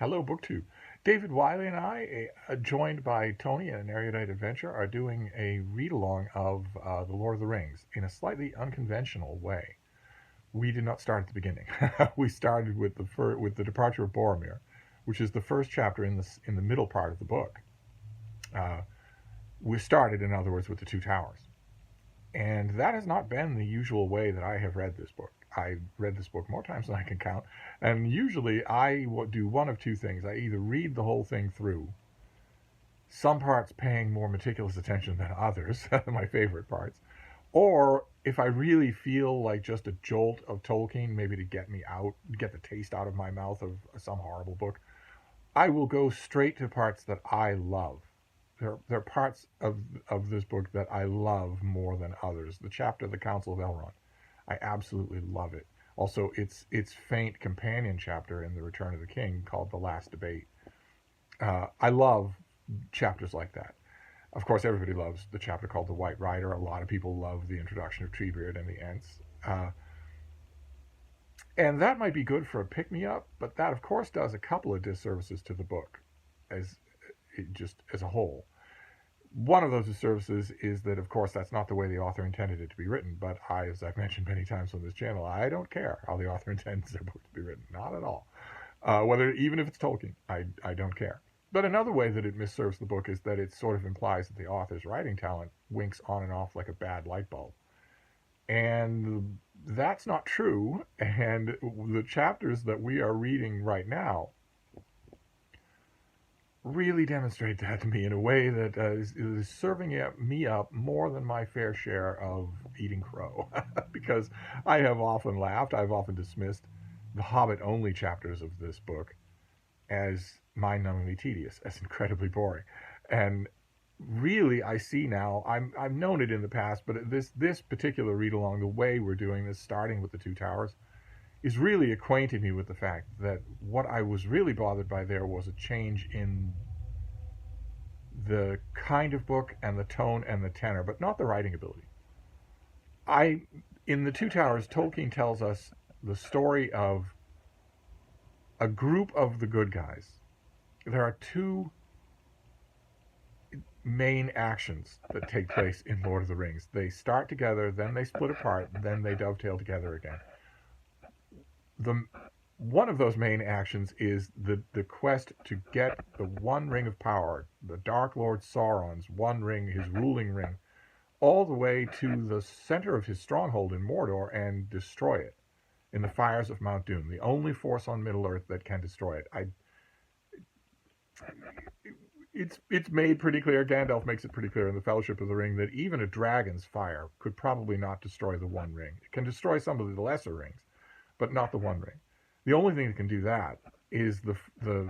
Hello, BookTube. David Wiley and I, joined by Tony and an Erudite Adventure, are doing a read-along of The Lord of the Rings in a slightly unconventional way. We did not start at the beginning. We started with the departure of Boromir, which is the first chapter in the middle part of the book. We started, in other words, with the Two Towers. And that has not been the usual way that I have read this book. I read this book more times than I can count, and usually I do one of two things. I either read the whole thing through, some parts paying more meticulous attention than others, my favorite parts, or if I really feel like just a jolt of Tolkien, maybe to get me out, get the taste out of my mouth of some horrible book, I will go straight to parts that I love. There are parts of this book that I love more than others. The chapter, The Council of Elrond, I absolutely love it. Also, its faint companion chapter in The Return of the King called The Last Debate. I love chapters like that. Of course, everybody loves the chapter called The White Rider. A lot of people love the introduction of Treebeard and the Ents. And that might be good for a pick-me-up, but that, of course, does a couple of disservices to the book as a whole. One of those disservices is that, of course, that's not the way the author intended it to be written. But as I've mentioned many times on this channel, I don't care how the author intends their book to be written. Not at all. Even if it's Tolkien, I don't care. But another way that it misserves the book is that it sort of implies that the author's writing talent winks on and off like a bad light bulb. And that's not true. And the chapters that we are reading right now really demonstrate that to me in a way that is serving me up more than my fair share of eating crow. Because I have often laughed, I've often dismissed the Hobbit-only chapters of this book as mind-numbingly tedious, as incredibly boring. And really, I see now, I've known it in the past, but this particular read-along, the way we're doing this, starting with the Two Towers, is really acquainted me with the fact that what I was really bothered by there was a change in the kind of book and the tone and the tenor, but not the writing ability. In the Two Towers, Tolkien tells us the story of a group of the good guys. There are two main actions that take place in Lord of the Rings. They start together, then they split apart, then they dovetail together again. One of those main actions is the quest to get the One Ring of Power, the Dark Lord Sauron's One Ring, his ruling ring, all the way to the center of his stronghold in Mordor and destroy it in the fires of Mount Doom, the only force on Middle-earth that can destroy it. It's made pretty clear, Gandalf makes it pretty clear in the Fellowship of the Ring, that even a dragon's fire could probably not destroy the One Ring. It can destroy some of the lesser rings, but not the One Ring. The only thing that can do that is the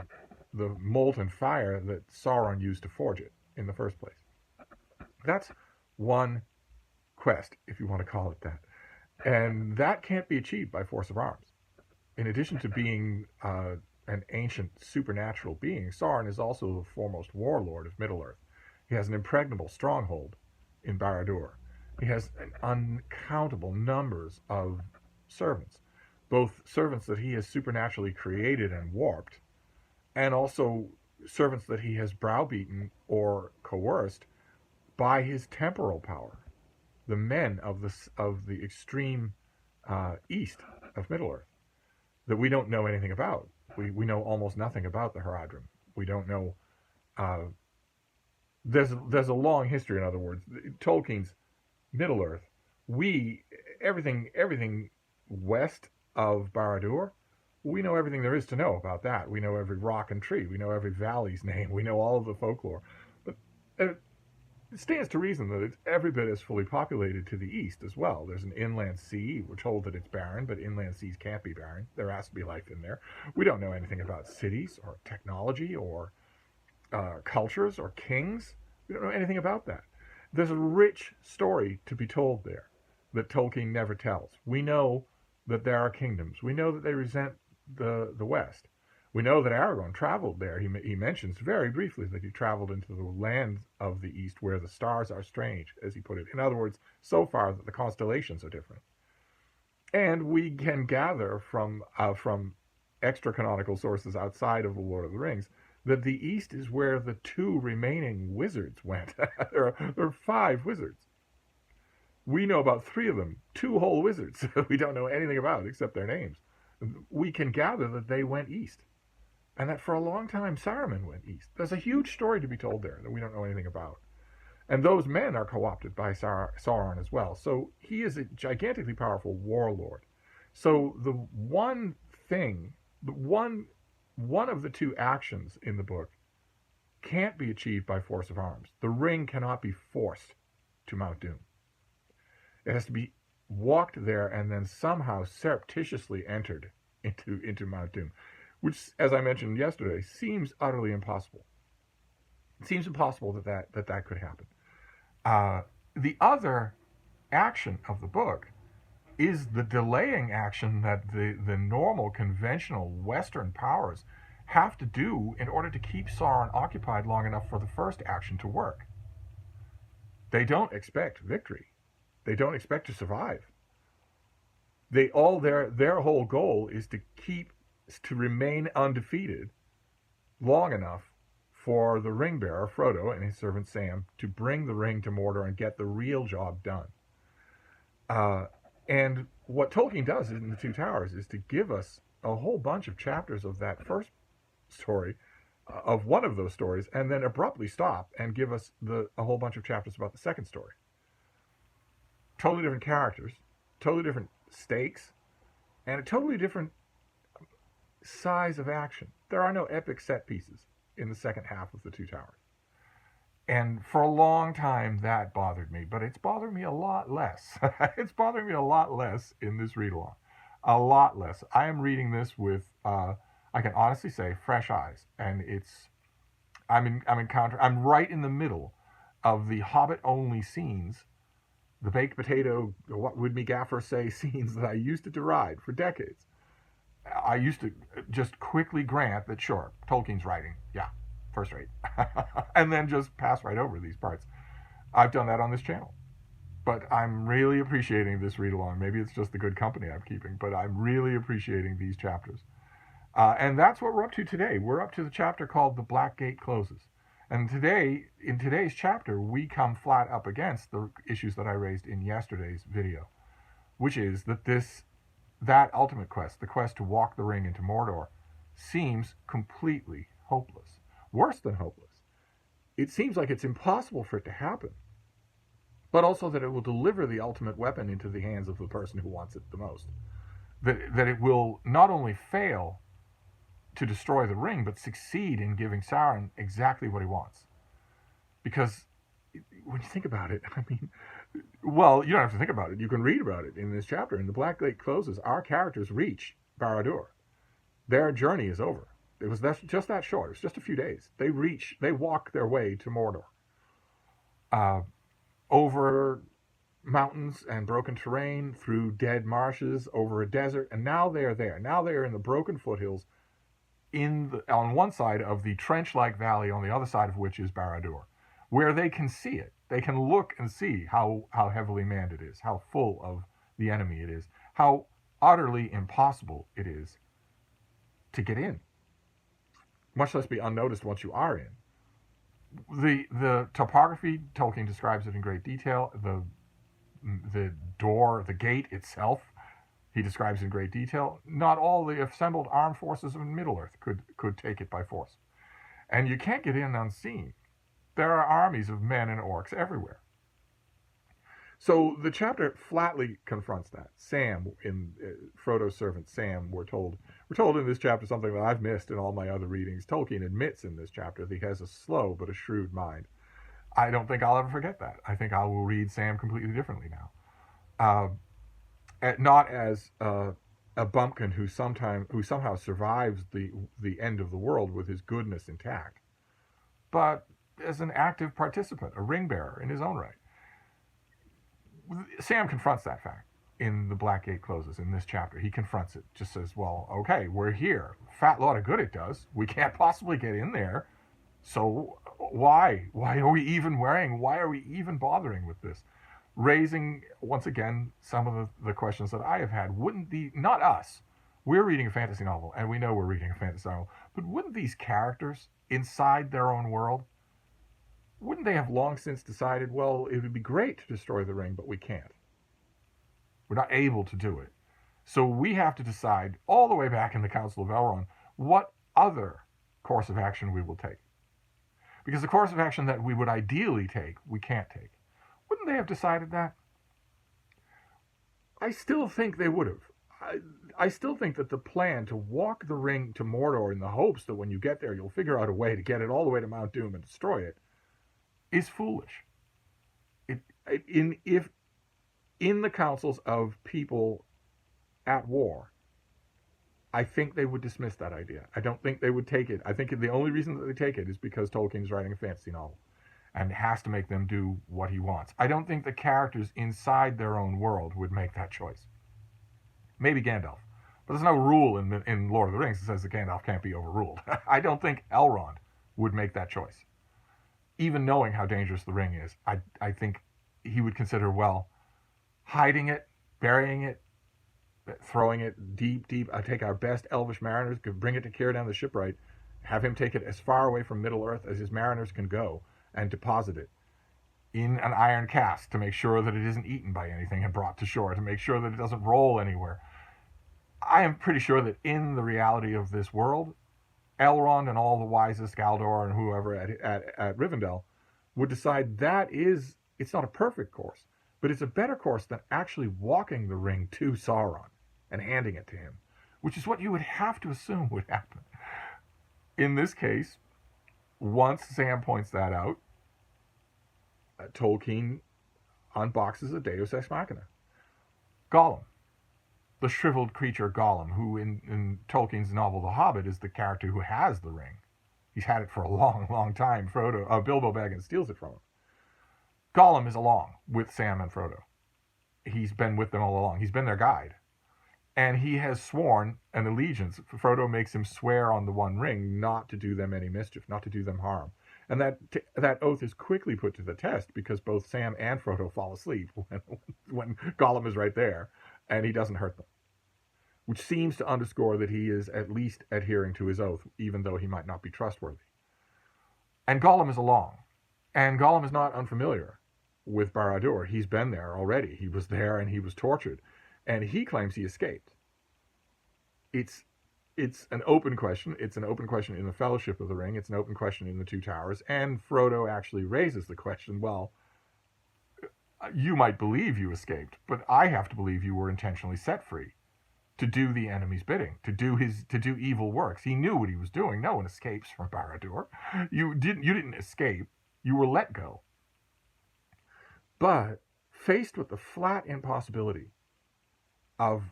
molten fire that Sauron used to forge it in the first place. That's one quest, if you want to call it that. And that can't be achieved by force of arms. In addition to being an ancient supernatural being, Sauron is also the foremost warlord of Middle-earth. He has an impregnable stronghold in Barad-dûr. He has uncountable numbers of servants, both servants that he has supernaturally created and warped, and also servants that he has browbeaten or coerced by his temporal power, the men of the extreme east of Middle-earth, that we don't know anything about. We know almost nothing about the Haradrim. We don't know. There's a long history, in other words. Tolkien's Middle-earth, everything west of Barad-dûr, we know everything there is to know about that. We know every rock and tree. We know every valley's name. We know all of the folklore. But it stands to reason that it's every bit as fully populated to the east as well. There's an inland sea. We're told that it's barren, but inland seas can't be barren. There has to be life in there. We don't know anything about cities or technology or cultures or kings. We don't know anything about that. There's a rich story to be told there that Tolkien never tells. We know that there are kingdoms. We know that they resent the West. We know that Aragorn traveled there. He mentions very briefly that he traveled into the lands of the East where the stars are strange, as he put it. In other words, so far that the constellations are different. And we can gather from extra canonical sources outside of the Lord of the Rings that the East is where the 2 remaining wizards went. there are 5 wizards. We know about 3 of them, 2 whole wizards we don't know anything about except their names. We can gather that they went east, and that for a long time Saruman went east. There's a huge story to be told there that we don't know anything about. And those men are co-opted by Sauron as well. So he is a gigantically powerful warlord. So the one thing, one of the 2 actions in the book can't be achieved by force of arms. The ring cannot be forced to Mount Doom. It has to be walked there and then somehow surreptitiously entered into Mount Doom, which, as I mentioned yesterday, seems utterly impossible. It seems impossible that could happen. The other action of the book is the delaying action that the normal, conventional Western powers have to do in order to keep Sauron occupied long enough for the first action to work. They don't expect victory. They don't expect to survive. Their whole goal is to remain undefeated long enough for the ring bearer, Frodo, and his servant Sam, to bring the ring to Mordor and get the real job done. And what Tolkien does in The Two Towers is to give us a whole bunch of chapters of that first story, of one of those stories, and then abruptly stop and give us a whole bunch of chapters about the second story. Totally different characters, totally different stakes, and a totally different size of action. There are no epic set pieces in the second half of The Two Towers. And for a long time that bothered me, but it's bothered me a lot less. It's bothering me a lot less in this read-along. A lot less. I am reading this with, I can honestly say, fresh eyes. And I'm right in the middle of the Hobbit-only scenes, the baked potato, what would me gaffer say, scenes that I used to deride for decades. I used to just quickly grant that, sure, Tolkien's writing, yeah, first rate, and then just pass right over these parts. I've done that on this channel, but I'm really appreciating this read-along. Maybe it's just the good company I'm keeping, but I'm really appreciating these chapters. And that's what we're up to today. We're up to the chapter called The Black Gate Closes. And in today's chapter, we come flat up against the issues that I raised in yesterday's video, which is that ultimate quest, the quest to walk the ring into Mordor, seems completely hopeless. Worse than hopeless. It seems like it's impossible for it to happen, but also that it will deliver the ultimate weapon into the hands of the person who wants it the most. That it will not only fail to destroy the ring, but succeed in giving Sauron exactly what he wants. Because when you think about it, I mean, well, you don't have to think about it. You can read about it in this chapter. In The Black Gate Closes, our characters reach Barad-dûr. Their journey is over. It was just that short. It was just a few days. They walk their way to Mordor. Over mountains and broken terrain, through dead marshes, over a desert, and now they are there. Now they are in the broken foothills on one side of the trench-like valley, on the other side of which is Barad-dûr, where they can see it. They can look and see how heavily manned it is, how full of the enemy it is, how utterly impossible it is to get in, much less be unnoticed once you are in. The topography, Tolkien describes it in great detail. The door, the gate itself, he describes in great detail. Not all the assembled armed forces of Middle-earth could take it by force. And you can't get in unseen. There are armies of men and orcs everywhere. So the chapter flatly confronts that. Sam, in Frodo's servant Sam, we're told in this chapter something that I've missed in all my other readings. Tolkien admits in this chapter that he has a slow but a shrewd mind. I don't think I'll ever forget that. I think I will read Sam completely differently now. Not as a bumpkin who somehow survives the end of the world with his goodness intact, but as an active participant, a ring bearer in his own right. Sam confronts that fact in The Black Gate Closes, in this chapter. He confronts it, just says, well, okay, we're here. Fat lot of good it does. We can't possibly get in there. So why? Why are we even bothering with this? Raising, once again, some of the questions that I have had. Wouldn't not us, We're reading a fantasy novel, and we know we're reading a fantasy novel, but wouldn't these characters, inside their own world, wouldn't they have long since decided, well, it would be great to destroy the ring, but we can't? We're not able to do it. So we have to decide, all the way back in the Council of Elrond, what other course of action we will take. Because the course of action that we would ideally take, we can't take. Wouldn't they have decided that? I still think they would have. I still think that the plan to walk the ring to Mordor in the hopes that when you get there you'll figure out a way to get it all the way to Mount Doom and destroy it is foolish. If in the councils of people at war, I think they would dismiss that idea. I don't think they would take it. I think the only reason that they take it is because Tolkien's writing a fantasy novel and has to make them do what he wants. I don't think the characters inside their own world would make that choice. Maybe Gandalf. But there's no rule in Lord of the Rings that says that Gandalf can't be overruled. I don't think Elrond would make that choice. Even knowing how dangerous the ring is, I think he would consider, well, hiding it, burying it, throwing it deep, take our best elvish mariners, bring it to Círdan the shipwright, have him take it as far away from Middle-earth as his mariners can go, and deposit it in an iron cask to make sure that it isn't eaten by anything and brought to shore, to make sure that it doesn't roll anywhere. I am pretty sure that in the reality of this world, Elrond and all the wisest, Galdor and whoever at Rivendell, would decide it's not a perfect course, but it's a better course than actually walking the ring to Sauron and handing it to him, which is what you would have to assume would happen. In this case, once Sam points that out, Tolkien unboxes a Deus Ex Machina. Gollum, the shriveled creature Gollum, who in Tolkien's novel The Hobbit is the character who has the ring. He's had it for a long, long time. Bilbo Baggins steals it from him. Gollum is along with Sam and Frodo. He's been with them all along. He's been their guide. And he has sworn an allegiance. Frodo makes him swear on the One Ring not to do them any mischief, not to do them harm. And that oath is quickly put to the test because both Sam and Frodo fall asleep when Gollum is right there and he doesn't hurt them, which seems to underscore that he is at least adhering to his oath, even though he might not be trustworthy. And Gollum is along. And Gollum is not unfamiliar with Barad-dûr. He's been there already. He was there and he was tortured. And he claims he escaped. It's an open question. It's an open question in the Fellowship of the Ring. It's an open question in the Two Towers. And Frodo actually raises the question, well, you might believe you escaped, but I have to believe you were intentionally set free to do the enemy's bidding, to do evil works. He knew what he was doing. No one escapes from Barad-dûr. You didn't escape. You were let go. But faced with the flat impossibility of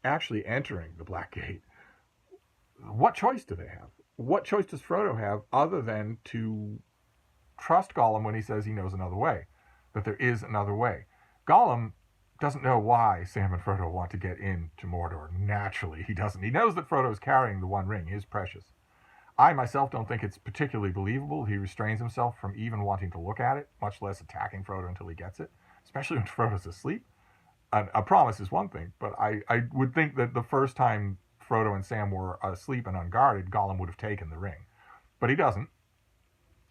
actually entering the Black Gate, what choice do they have? What choice does Frodo have other than to trust Gollum when he says he knows another way, that there is another way? Gollum doesn't know why Sam and Frodo want to get into Mordor. Naturally, he doesn't. He knows that Frodo is carrying the One Ring, his precious. I myself don't think it's particularly believable. He restrains himself from even wanting to look at it, much less attacking Frodo until he gets it, especially when Frodo's asleep. A promise is one thing, but I would think that the first time Frodo and Sam were asleep and unguarded, Gollum would have taken the ring. But he doesn't.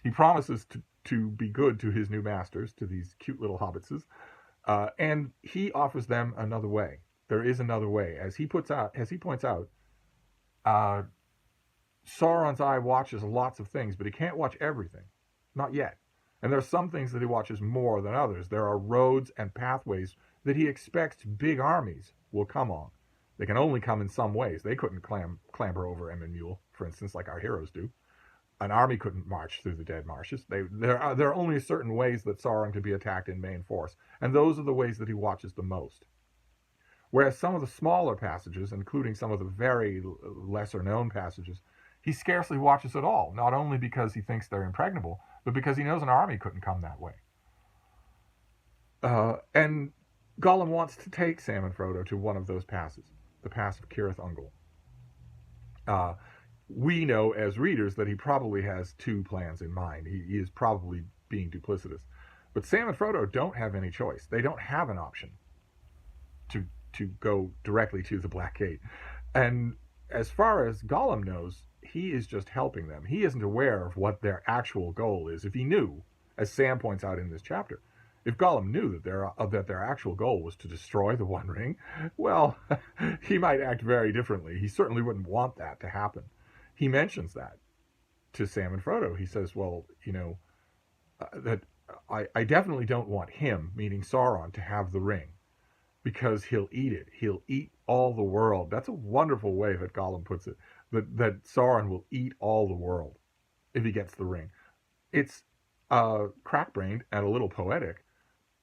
He promises to be good to his new masters, to these cute little hobbitses, and he offers them another way. There is another way. As he points out, Sauron's eye watches lots of things, but he can't watch everything. Not yet. And there are some things that he watches more than others. There are roads and pathways that he expects big armies will come on. They can only come in some ways. They couldn't clamber over Emyn Muil, for instance, like our heroes do. An army couldn't march through the Dead Marshes. There are only certain ways that Sauron could be attacked in main force, and those are the ways that he watches the most. Whereas some of the smaller passages, including some of the very lesser-known passages, he scarcely watches at all, not only because he thinks they're impregnable, but because he knows an army couldn't come that way. And Gollum wants to take Sam and Frodo to one of those passes, the Pass of Cirith Ungol. We know as readers that he probably has two plans in mind. He is probably being duplicitous. But Sam and Frodo don't have any choice. They don't have an option to go directly to the Black Gate. And as far as Gollum knows, he is just helping them. He isn't aware of what their actual goal is. If he knew, as Sam points out in this chapter, if Gollum knew that their actual goal was to destroy the One Ring, well, he might act very differently. He certainly wouldn't want that to happen. He mentions that to Sam and Frodo. He says, "Well, that I definitely don't want him, meaning Sauron, to have the ring because he'll eat it. He'll eat all the world." That's a wonderful way that Gollum puts it. That Sauron will eat all the world if he gets the ring. It's crack-brained and a little poetic,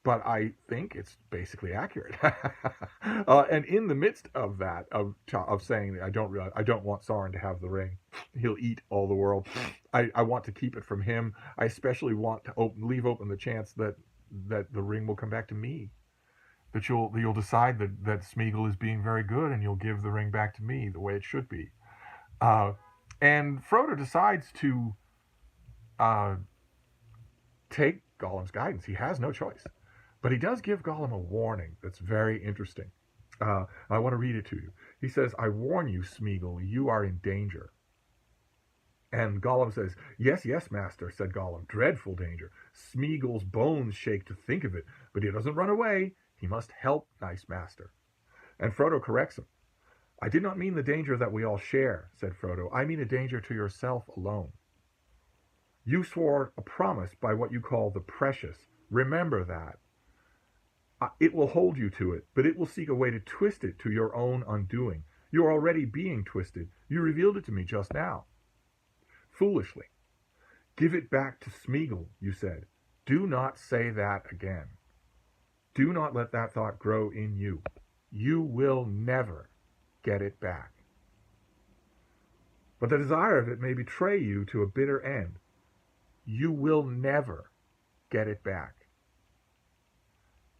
but I think it's basically accurate. And in the midst of that, of saying that I don't want Sauron to have the ring. He'll eat all the world. I want to keep it from him. I especially want to leave open the chance that the ring will come back to me. That you'll decide that Smeagol is being very good, and you'll give the ring back to me the way it should be. And Frodo decides to take Gollum's guidance. He has no choice. But he does give Gollum a warning that's very interesting. I want to read it to you. He says, "I warn you, Smeagol, you are in danger." And Gollum says, "Yes, yes, master," said Gollum. "Dreadful danger. Smeagol's bones shake to think of it, but he doesn't run away. He must help, nice master." And Frodo corrects him. "I did not mean the danger that we all share," said Frodo. "I mean a danger to yourself alone. You swore a promise by what you call the precious. Remember that. It will hold you to it, but it will seek a way to twist it to your own undoing. You are already being twisted. You revealed it to me just now. Foolishly. Give it back to Smeagol, you said. Do not say that again. Do not let that thought grow in you. You will never get it back. But the desire of it may betray you to a bitter end. You will never get it back.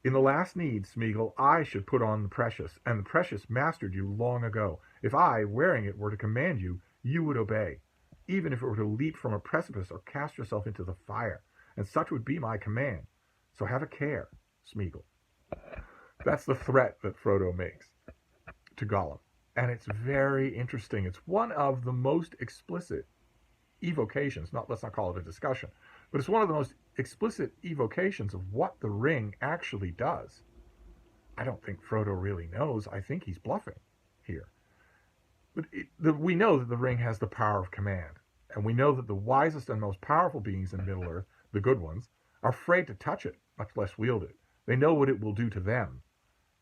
In the last need, Smeagol, I should put on the precious, and the precious mastered you long ago. If I, wearing it, were to command you, you would obey, even if it were to leap from a precipice or cast yourself into the fire, and such would be my command. So have a care, Smeagol." That's the threat that Frodo makes to Gollum, and it's very interesting. It's one of the most explicit evocations, let's not call it a discussion, but it's one of the most explicit evocations of what the ring actually does. I don't think Frodo really knows. I think he's bluffing here. But we know that the ring has the power of command, and we know that the wisest and most powerful beings in Middle-earth, the good ones, are afraid to touch it, much less wield it. They know what it will do to them,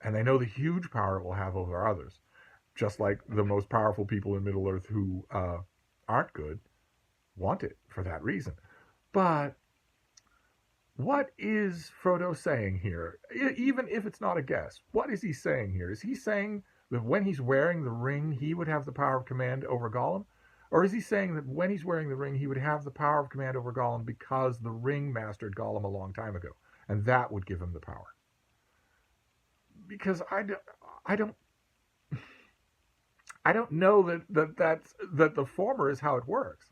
and they know the huge power it will have over others, just like the most powerful people in Middle-earth who aren't good want it for that reason. But what is Frodo saying here? Even if it's not a guess, what is he saying here? Is he saying that when he's wearing the ring, he would have the power of command over Gollum? Or is he saying that when he's wearing the ring, he would have the power of command over Gollum because the ring mastered Gollum a long time ago, and that would give him the power? Because I don't know that the former is how it works.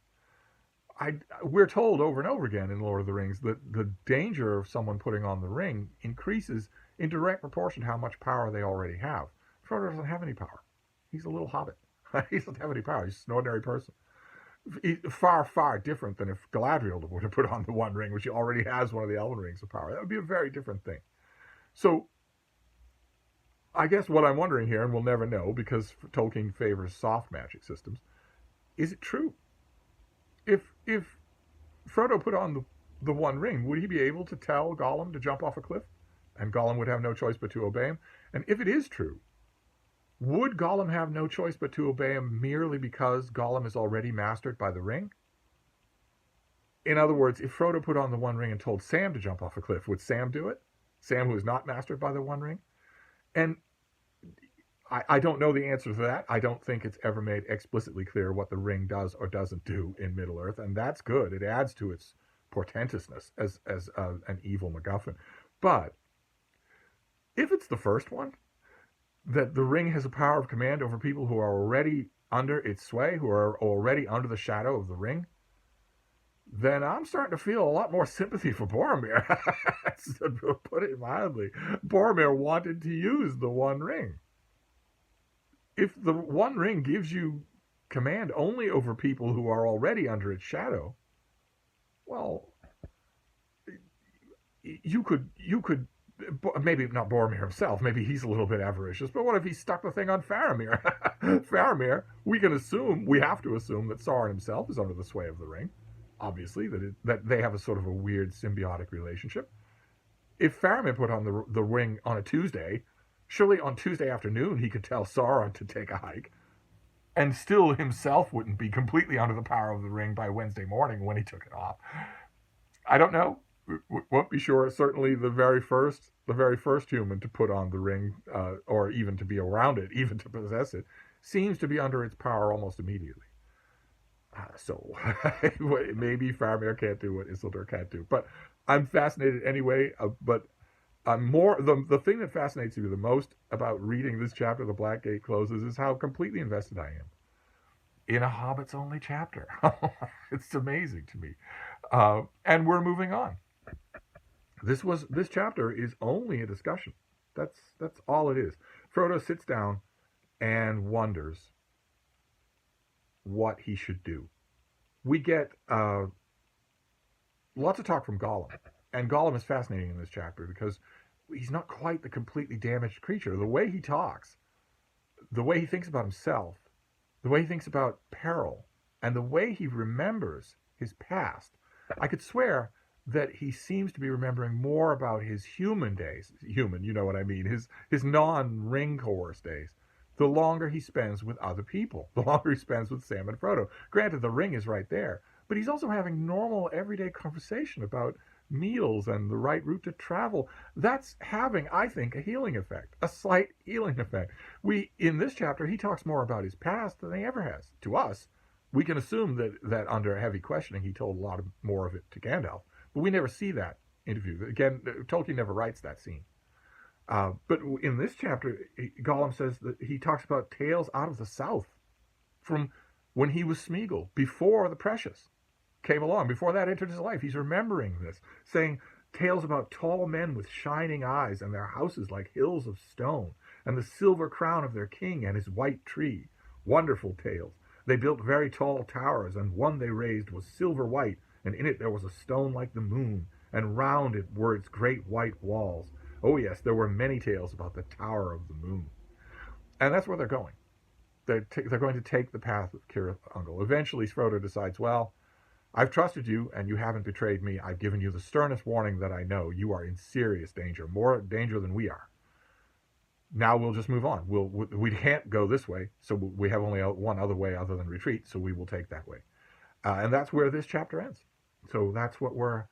We're told over and over again in Lord of the Rings that the danger of someone putting on the ring increases in direct proportion to how much power they already have. Frodo doesn't have any power. He's a little hobbit. He doesn't have any power. He's just an ordinary person. Far, far different than if Galadriel were to put on the One Ring, which he already has one of the Elven Rings of power. That would be a very different thing. So I guess what I'm wondering here, and we'll never know because Tolkien favors soft magic systems, is it true? If Frodo put on the One Ring, would he be able to tell Gollum to jump off a cliff? And Gollum would have no choice but to obey him? And if it is true, would Gollum have no choice but to obey him merely because Gollum is already mastered by the ring? In other words, if Frodo put on the One Ring and told Sam to jump off a cliff, would Sam do it? Sam, who is not mastered by the One Ring? And I don't know the answer to that. I don't think it's ever made explicitly clear what the ring does or doesn't do in Middle-earth, and that's good. It adds to its portentousness as an evil MacGuffin. But if it's the first one, that the ring has a power of command over people who are already under its sway, who are already under the shadow of the ring, then I'm starting to feel a lot more sympathy for Boromir. To put it mildly, Boromir wanted to use the One Ring. If the One Ring gives you command only over people who are already under its shadow, well, you could maybe not Boromir himself. Maybe he's a little bit avaricious. But what if he stuck the thing on Faramir? Faramir, we have to assume that Sauron himself is under the sway of the ring. Obviously, that they have a sort of a weird symbiotic relationship. If Faramir put on the ring on a Tuesday, surely on Tuesday afternoon he could tell Sauron to take a hike, and still himself wouldn't be completely under the power of the ring by Wednesday morning when he took it off. I don't know. Won't be sure. Certainly, the very first human to put on the ring, or even to be around it, even to possess it, seems to be under its power almost immediately. So maybe Faramir can't do what Isildur can't do. But I'm fascinated anyway. But I'm more the thing that fascinates me the most about reading this chapter, "The Black Gate Closes," is how completely invested I am in a Hobbit's only chapter. It's amazing to me. And we're moving on. This chapter is only a discussion. That's all it is. Frodo sits down and wonders what he should do. We get lots of talk from Gollum, and Gollum is fascinating in this chapter because he's not quite the completely damaged creature. The way he talks, the way he thinks about himself, the way he thinks about peril, and the way he remembers his past, I could swear that he seems to be remembering more about his human days. Human, you know what I mean, his non-ring coerce days. The longer he spends with other people, the longer he spends with Sam and Frodo. Granted, the ring is right there, but he's also having normal, everyday conversation about meals and the right route to travel. That's having, I think, a healing effect, a slight healing effect. In this chapter, he talks more about his past than he ever has. To us, we can assume that under heavy questioning, he told a lot more of it to Gandalf. But we never see that interview. Again, Tolkien never writes that scene. But in this chapter, Gollum says that he talks about tales out of the South from when he was Smeagol, before the Precious came along, before that entered his life. He's remembering this, saying tales about tall men with shining eyes and their houses like hills of stone, and the silver crown of their king and his white tree. Wonderful tales. They built very tall towers, and one they raised was silver white, and in it there was a stone like the moon, and round it were its great white walls. Oh yes, there were many tales about the Tower of the Moon. And that's where they're going. They're going to take the path of Cirith Ungol. Eventually, Frodo decides, well, I've trusted you, and you haven't betrayed me. I've given you the sternest warning that I know. You are in serious danger, more danger than we are. Now we'll just move on. We can't go this way, so we have only one other way other than retreat, so we will take that way. And that's where this chapter ends. So that's where we're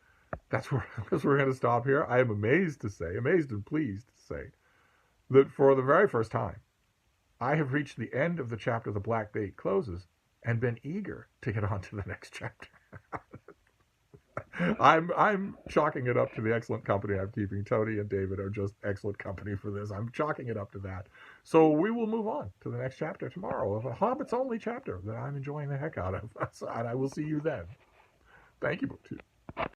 going to stop here. I am amazed and pleased to say, that for the very first time, I have reached the end of the chapter "The Black Gate Closes" and been eager to get on to the next chapter. I'm chalking it up to the excellent company I'm keeping. Tony and David are just excellent company for this. I'm chalking it up to that. So we will move on to the next chapter tomorrow of a Hobbit's only chapter that I'm enjoying the heck out of. And I will see you then. Thank you, BookTube.